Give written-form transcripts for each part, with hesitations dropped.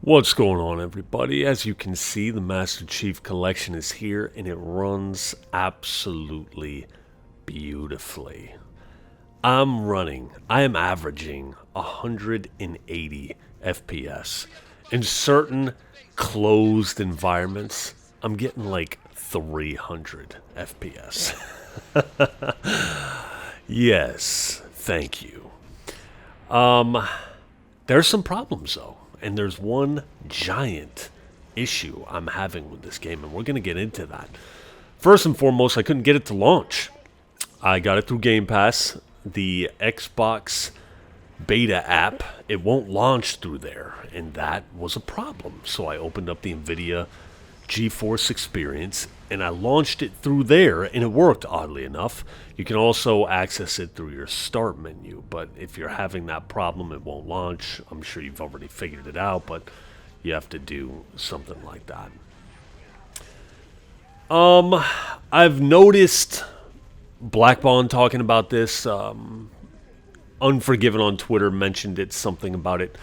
What's going on, everybody? As you can see, the Master Chief Collection is here and it runs absolutely beautifully. I am averaging 180 FPS. In certain closed environments, I'm getting like 300 FPS. Yes, thank you. There's some problems though, and there's one giant issue I'm having with this game, and we're going to get into that. First and foremost, I couldn't get it to launch. I got it through Game Pass. The Xbox beta app, it won't launch through there, and that was a problem. So I opened up the NVIDIA GeForce Experience, and I launched it through there, and it worked, oddly enough. You can also access it through your start menu, but if you're having that problem, it won't launch. I'm sure you've already figured it out, but you have to do something like that. I've noticed Black Bond talking about this. Unforgiven on Twitter mentioned it, something about it.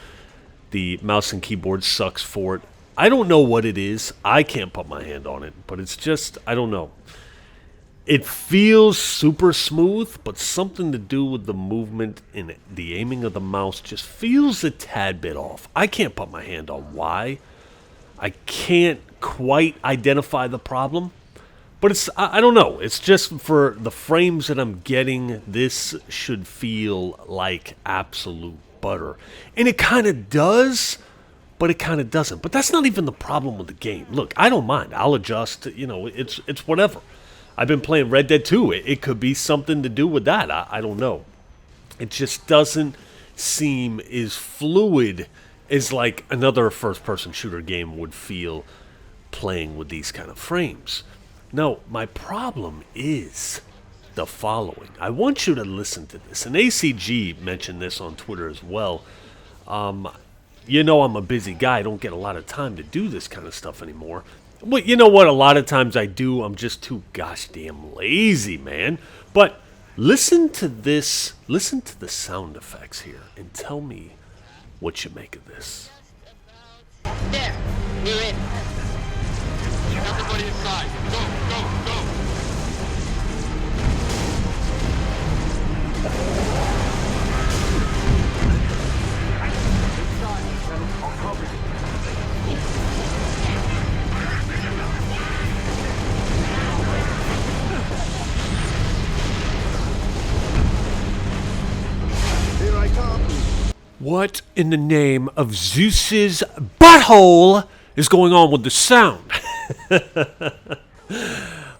The mouse and keyboard sucks for it. I don't know what it is. I can't put my hand on it, but it's just, I don't know. It feels super smooth, but something to do with the movement and the aiming of the mouse just feels a tad bit off. I can't put my hand on why. I can't quite identify the problem, but I don't know. It's just for the frames that I'm getting, this should feel like absolute butter. And it kind of does, but it kind of doesn't. But that's not even the problem with the game. Look, I don't mind. I'll adjust. It's whatever. I've been playing Red Dead 2. It could be something to do with that. I don't know. It just doesn't seem as fluid as like another first-person shooter game would feel playing with these kind of frames. Now, my problem is the following. I want you to listen to this. And ACG mentioned this on Twitter as well. You know I'm a busy guy. I don't get a lot of time to do this kind of stuff anymore. Well, you know what? A lot of times I do. I'm just too gosh damn lazy, man. But listen to this. Listen to the sound effects here and tell me what you make of this. There, we're in. Everybody inside. Go, go, go. Here I come. What in the name of Zeus's butthole is going on with the sound?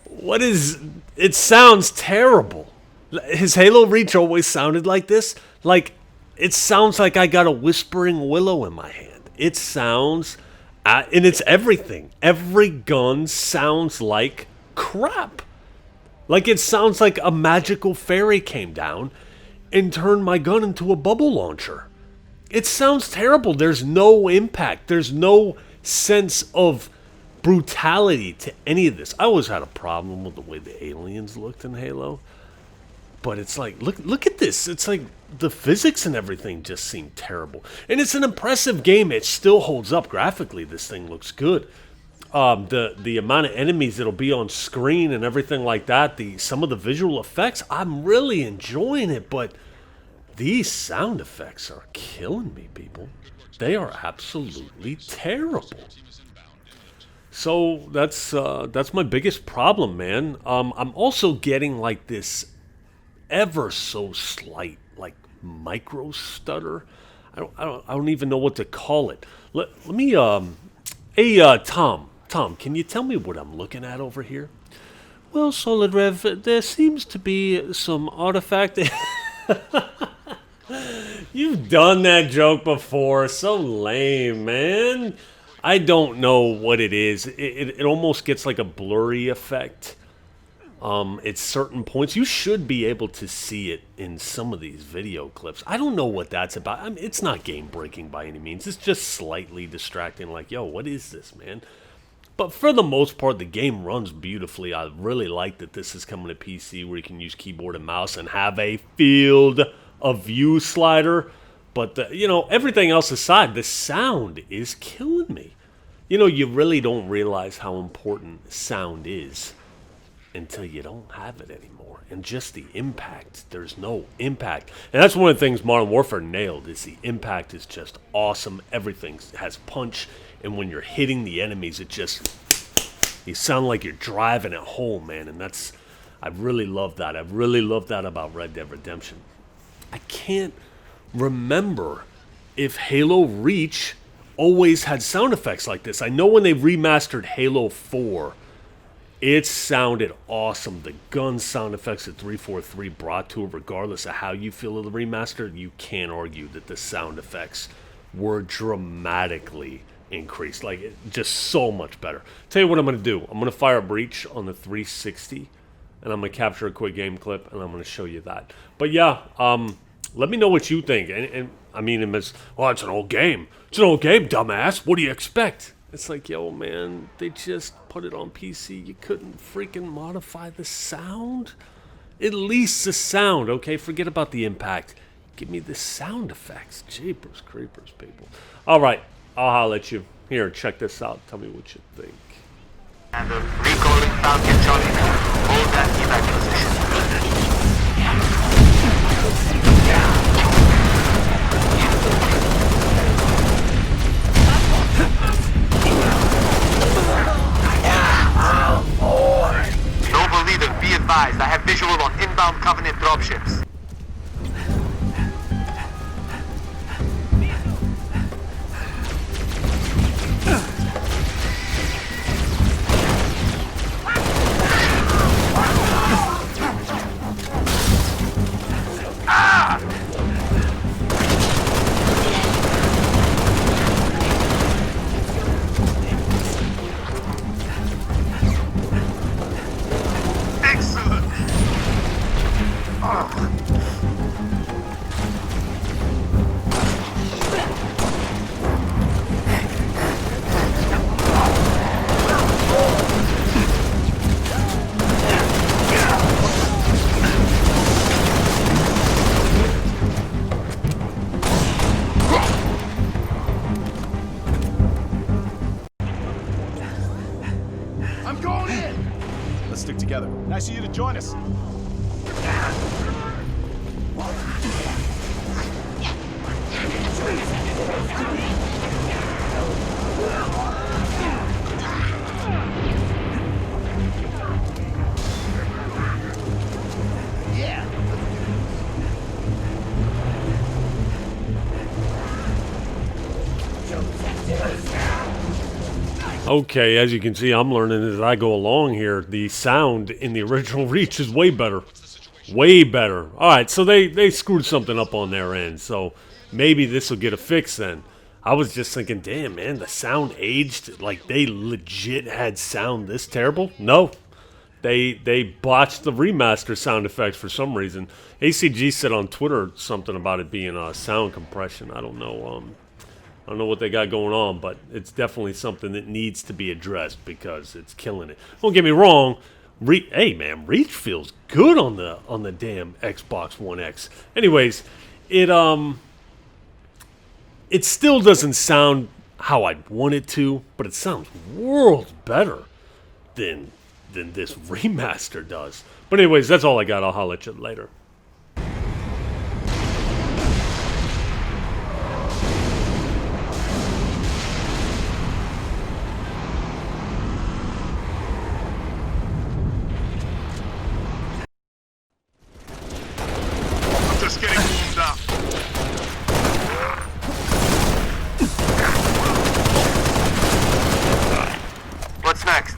What is... It sounds terrible. His Halo Reach always sounded like this. Like, it sounds like I got a whispering willow in my hand. It sounds... and it's everything. Every gun sounds like crap. Like, it sounds like a magical fairy came down and turned my gun into a bubble launcher. It sounds terrible. There's no impact. There's no sense of brutality to any of this. I always had a problem with the way the aliens looked in Halo. But it's like, look at this. It's like the physics and everything just seem terrible. And it's an impressive game. It still holds up graphically. This thing looks good. The amount of enemies that'll be on screen and everything like that, some of the visual effects, I'm really enjoying it, but these sound effects are killing me, people. They are absolutely terrible. So that's my biggest problem, man. I'm also getting like this ever so slight like micro stutter. I don't even know what to call it. Let me hey Tom, can you tell me what I'm looking at over here? Well, Solid Rev, there seems to be some artifact. You've done that joke before. So lame, man. I don't know what it is. It almost gets like a blurry effect. At certain points, you should be able to see it in some of these video clips. I don't know what that's about. I mean, it's not game breaking by any means. It's just slightly distracting. Like, yo, what is this, man? But for the most part, the game runs beautifully. I really like that this is coming to PC where you can use keyboard and mouse and have a field of view slider. But you know, everything else aside, the sound is killing me. You know, you really don't realize how important sound is until you don't have it anymore. And just the impact, there's no impact. And that's one of the things Modern Warfare nailed, is the impact is just awesome. Everything has punch, and when you're hitting the enemies, it just, you sound like you're driving it home, man. And that's, I really love that. I really love that about Red Dead Redemption. I can't remember if Halo Reach always had sound effects like this. I know when they remastered Halo 4, it sounded awesome. The gun sound effects that 343 brought to it, regardless of how you feel of the remaster, you can't argue that the sound effects were dramatically increased. Like, just so much better. Tell you what I'm going to do. I'm going to fire Breach on the 360, and I'm going to capture a quick game clip, and I'm going to show you that. But yeah, let me know what you think. And I mean, it's an old game. It's an old game, dumbass. What do you expect? It's like, yo, man, they just put it on PC. You couldn't freaking modify the sound? At least the sound, okay? Forget about the impact. Give me the sound effects. Jeepers creepers, people. All right, I'll holler at you. Here, check this out. Tell me what you think. And recalling Falcon Charlie. Hold that evac position. Noble leader, be advised. I have visual on inbound Covenant dropships. I'm going in! Let's stick together. Nice of you to join us. Okay, as you can see, I'm learning as I go along here. The sound in the original Reach is way better. Way better. Alright, so they screwed something up on their end. So maybe this will get a fix then. I was just thinking, damn, man, the sound aged. Like, they legit had sound this terrible? No. They botched the remaster sound effects for some reason. ACG said on Twitter something about it being sound compression. I don't know. I don't know what they got going on, but it's definitely something that needs to be addressed because it's killing it. Don't get me wrong. Hey, man, Reach feels good on the damn Xbox One X. Anyways, it still doesn't sound how I'd want it to, but it sounds worlds better than this remaster does. But anyways, that's all I got. I'll holler at you later. Just getting warmed up. What's next?